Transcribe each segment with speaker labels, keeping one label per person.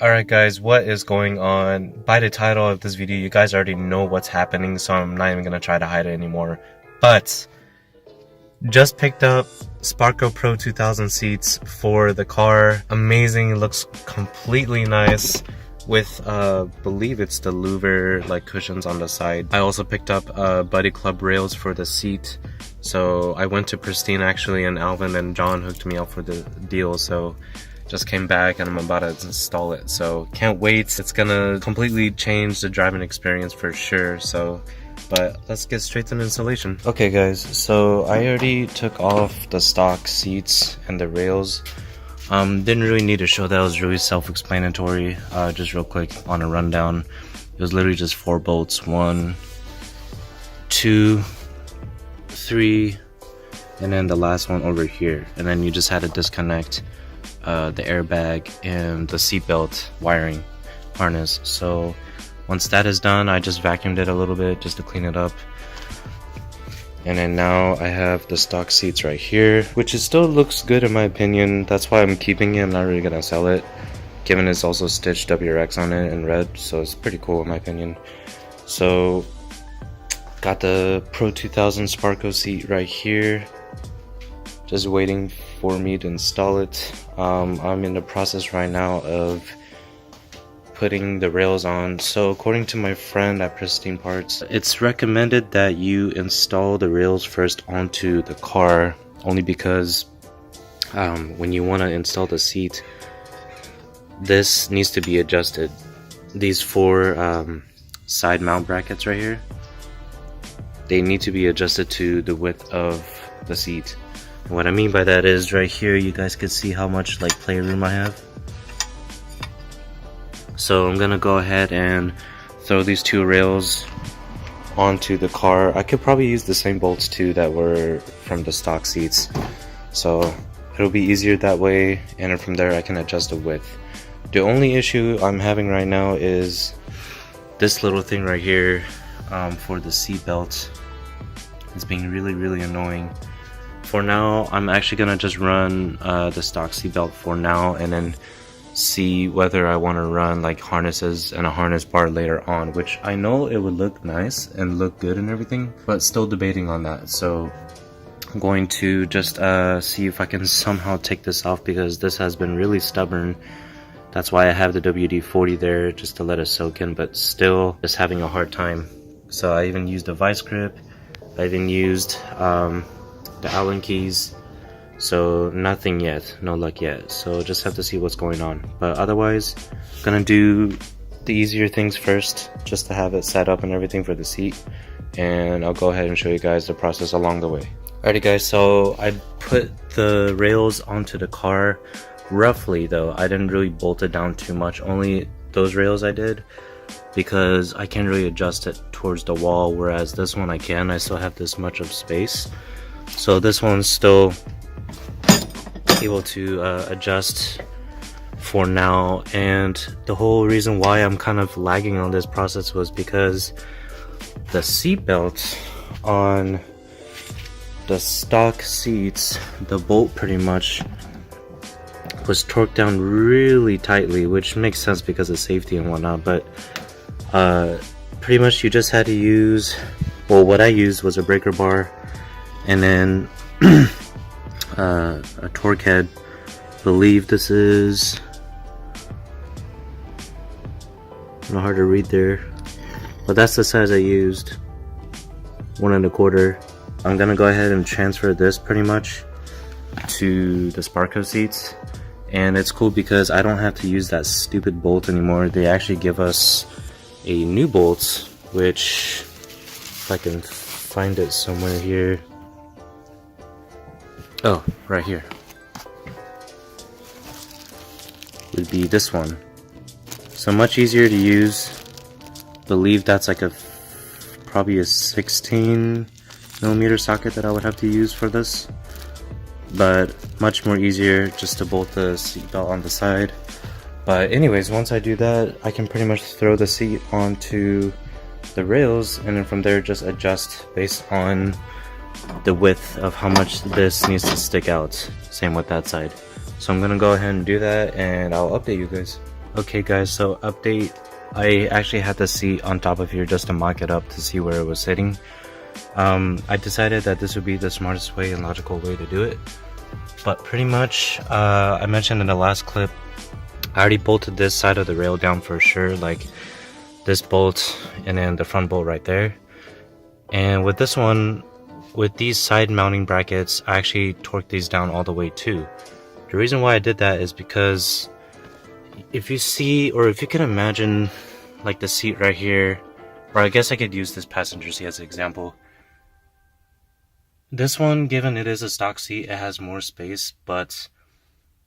Speaker 1: Alright guys, what is going on? By the title of this video, you guys already know what's happening, so I'm not even gonna try to hide it anymore. But just picked up Sparco Pro2000 seats for the car. Amazing, it looks completely nice with believe it's the louver like cushions on the side. I also picked up Buddy Club rails for the seat. So I went to Pristine actually, and Alvin and John hooked me up for the deal, so just came back and I'm about to install it, so can't wait. It's gonna completely change the driving experience for sure. So but let's get straight to the installation. Okay guys, so I already took off the stock seats and the rails. Didn't really need to show that, it was really self-explanatory. Just real quick on a rundown, it was literally just 4 bolts, 1, 2, 3, and then the last one over here, and then you just had to disconnect the airbag and the seatbelt wiring harness. So once that is done, I just vacuumed it a little bit just to clean it up, and then now I have the stock seats right here, which it still looks good in my opinion. That's why I'm keeping it. I'm not really gonna sell it, given it's also stitched WRX on it in red, so it's pretty cool in my opinion. So got the Pro 2000 Sparco seat right here, just waiting for me to install it. I'm in the process right now of putting the rails on. So according to my friend at Pristine Parts, it's recommended that you install the rails first onto the car, only because when you want to install the seat, this needs to be adjusted. These 4 side mount brackets right here, they need to be adjusted to the width of the seat. And what I mean by that is right here, you guys can see how much like playroom I have. So I'm gonna go ahead and throw these 2 rails onto the car. I could probably use the same bolts too that were from the stock seats, so it'll be easier that way, and then from there I can adjust the width. The only issue I'm having right now is this little thing right here for the seat belt. It's being really annoying. For now, I'm actually gonna just run the stock seat belt for now, and then see whether I want to run like harnesses and a harness bar later on, which I know it would look nice and look good and everything, but still debating on that. So I'm going to just see if I can somehow take this off, because this has been really stubborn. That's why I have the WD-40 there, just to let it soak in, but still just having a hard time. So I even used a vice grip, I even used the Allen keys, so nothing yet, no luck yet. So just have to see what's going on, but otherwise gonna do the easier things first, just to have it set up and everything for the seat, and I'll go ahead and show you guys the process along the way. Alrighty guys, so I put the rails onto the car roughly though. I didn't really bolt it down too much, only those rails I did, because I can't really adjust it towards the wall, whereas this one I can. I still have this much of space, so this one's still able to adjust for now. And the whole reason why I'm kind of lagging on this process was because the seat belt on the stock seats, the bolt pretty much was torqued down really tightly, which makes sense because of safety and whatnot, but pretty much you just had to use, well, what I used was a breaker bar and then a torque head. Believe this is, not hard to read there, but that's the size I used, 1 1/4. I'm gonna go ahead and transfer this pretty much to the Sparco seats, and it's cool because I don't have to use that stupid bolt anymore. They actually give us a new bolt, which if I can find it somewhere here, oh, right here, would be this one. So much easier to use. Believe that's like probably a 16mm socket that I would have to use for this, but much more easier just to bolt the seatbelt on the side. But anyways, once I do that, I can pretty much throw the seat onto the rails, and then from there just adjust based on the width of how much this needs to stick out. Same with that side. So I'm gonna go ahead and do that, and I'll update you guys. Okay guys, so update. I actually had the seat on top of here just to mock it up to see where it was sitting. I decided that this would be the smartest way and logical way to do it. But pretty much, I mentioned in the last clip, I already bolted this side of the rail down for sure, like this bolt and then the front bolt right there. And with this one, with these side mounting brackets, I actually torqued these down all the way too. The reason why I did that is because if you see, or if you can imagine, like the seat right here, or I guess I could use this passenger seat as an example. This one, given it is a stock seat, it has more space, but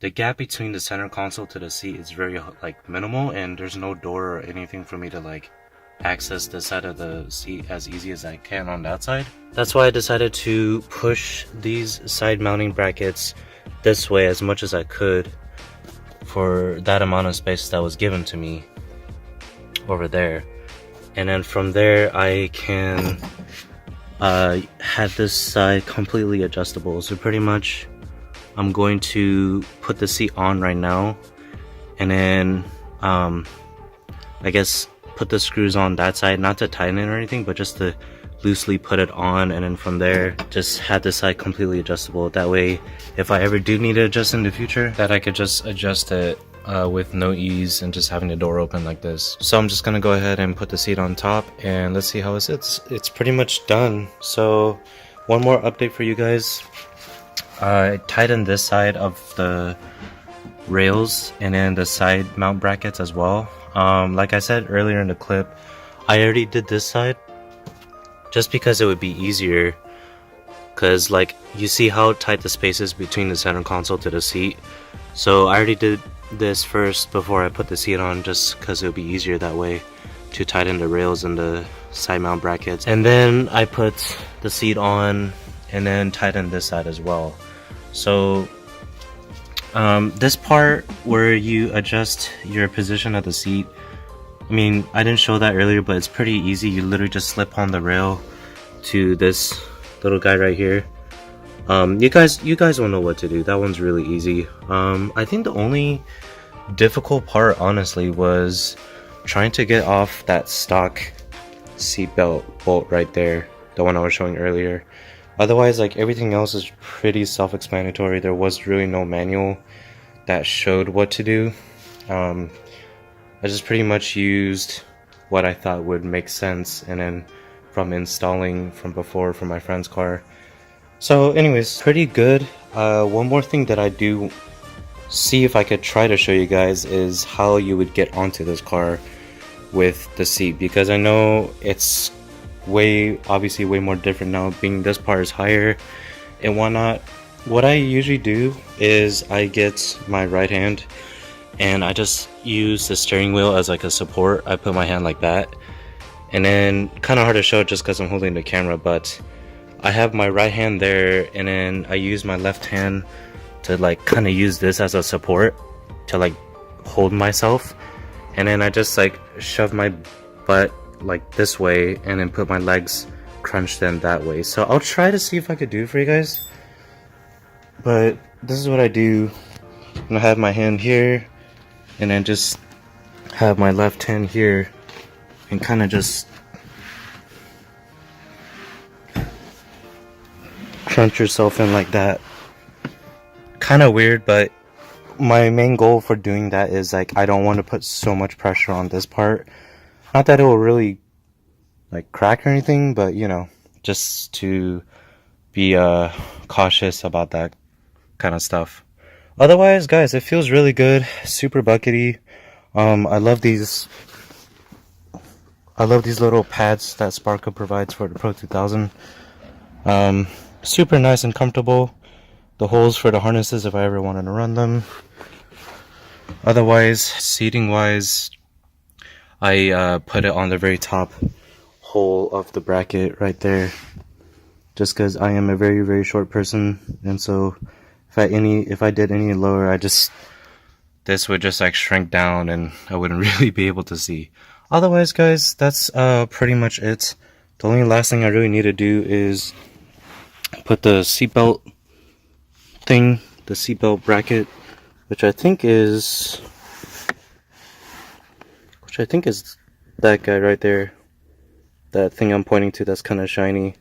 Speaker 1: the gap between the center console to the seat is very like minimal, and there's no door or anything for me to like access the side of the seat as easy as I can on that side. That's why I decided to push these side mounting brackets this way as much as I could for that amount of space that was given to me over there. And then from there I can have this side completely adjustable. So pretty much I'm going to put the seat on right now, and then I guess put the screws on that side, not to tighten it or anything, but just to loosely put it on, and then from there just have this side completely adjustable. That way if I ever do need to adjust in the future, that I could just adjust it with no ease and just having the door open like this. So I'm just gonna go ahead and put the seat on top and let's see how it sits. It's pretty much done. So one more update for you guys. I tightened this side of the rails and then the side mount brackets as well. Like I said earlier in the clip, I already did this side just because it would be easier, because like you see how tight the space is between the center console to the seat. So I already did this first before I put the seat on, just because it would be easier that way to tighten the rails and the side mount brackets. And then I put the seat on and then tighten this side as well. So this part where you adjust your position of the seat, I mean, I didn't show that earlier, but it's pretty easy. You literally just slip on the rail to this little guy right here. You guys will know what to do. That one's really easy. I think the only difficult part, honestly, was trying to get off that stock seatbelt bolt right there, the one I was showing earlier. Otherwise, like, everything else is pretty self-explanatory. There was really no manual that showed what to do. I just pretty much used what I thought would make sense, and then from installing from before from my friend's car. So anyways, pretty good. One more thing that I do see if I could try to show you guys is how you would get onto this car with the seat, because I know it's obviously way more different now, being this part is higher and whatnot. What I usually do is I get my right hand and I just use the steering wheel as like a support. I put my hand like that, and then kind of hard to show just because I'm holding the camera, but I have my right hand there, and then I use my left hand to like kind of use this as a support to like hold myself, and then I just like shove my butt like this way and then put my legs crunched in that way. So I'll try to see if I could do it for you guys, but this is what I do. I have my hand here and then just have my left hand here and kind of just crunch yourself in like that. Kind of weird, but my main goal for doing that is like I don't want to put so much pressure on this part. Not that it will really like crack or anything, but you know, just to be cautious about that kind of stuff. Otherwise, guys, it feels really good, super buckety. I love these little pads that Sparco provides for the Pro 2000. Super nice and comfortable. The holes for the harnesses if I ever wanted to run them. Otherwise, seating wise, I put it on the very top hole of the bracket right there, just because I am a very, very short person, and so if I did any lower, this would just like shrink down and I wouldn't really be able to see. Otherwise, guys, that's pretty much it. The only last thing I really need to do is put the seatbelt thing, the seatbelt bracket, which I think is which I think is that guy right there. That thing I'm pointing to that's kind of shiny.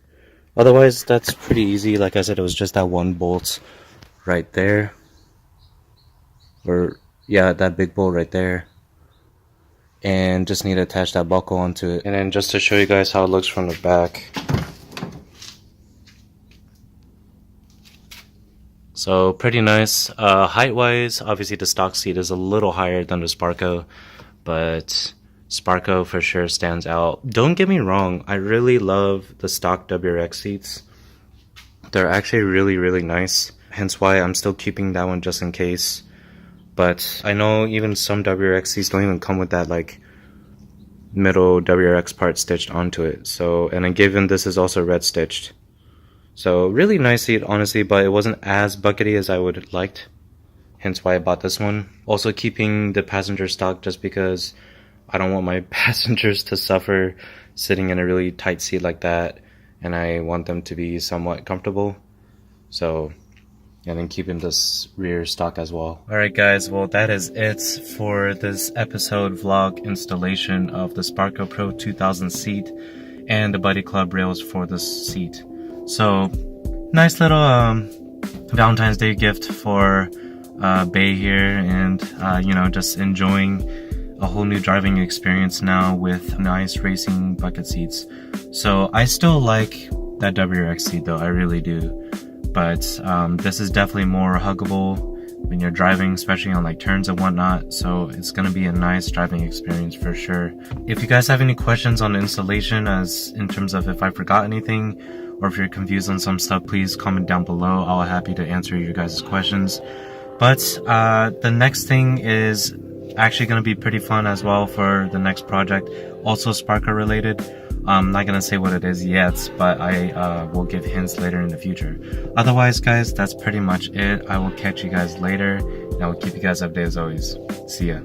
Speaker 1: Otherwise, that's pretty easy. Like I said, it was just that one bolt right there. Or, yeah, that big bolt right there. And just need to attach that buckle onto it. And then just to show you guys how it looks from the back. So pretty nice. Height wise, obviously the stock seat is a little higher than the Sparco, but Sparco for sure stands out. Don't get me wrong, I really love the stock WRX seats. They're actually really nice, hence why I'm still keeping that one just in case. But I know even some WRX seats don't even come with that like middle WRX part stitched onto it. So, and then given this is also red stitched. So really nice seat, honestly, but it wasn't as buckety as I would have liked. Hence why I bought this one. Also keeping the passenger stock just because I don't want my passengers to suffer sitting in a really tight seat like that. And I want them to be somewhat comfortable. So, and then keeping this rear stock as well. Alright guys, well that is it for this episode vlog installation of the Sparco Pro2000 seat and the Buddy Club rails for this seat. So, nice little Valentine's Day gift for Bay here, and you know, just enjoying a whole new driving experience now with nice racing bucket seats. So I still like that WRX seat though, I really do. But this is definitely more huggable when you're driving, especially on like turns and whatnot. So it's gonna be a nice driving experience for sure. If you guys have any questions on the installation, as in terms of if I forgot anything, or if you're confused on some stuff, please comment down below. I'll be happy to answer your guys' questions. But the next thing is actually going to be pretty fun as well for the next project, also Sparco related. I'm not going to say what it is yet, but I will give hints later in the future. Otherwise guys, that's pretty much it. I will catch you guys later, and I will keep you guys updated as always. See ya.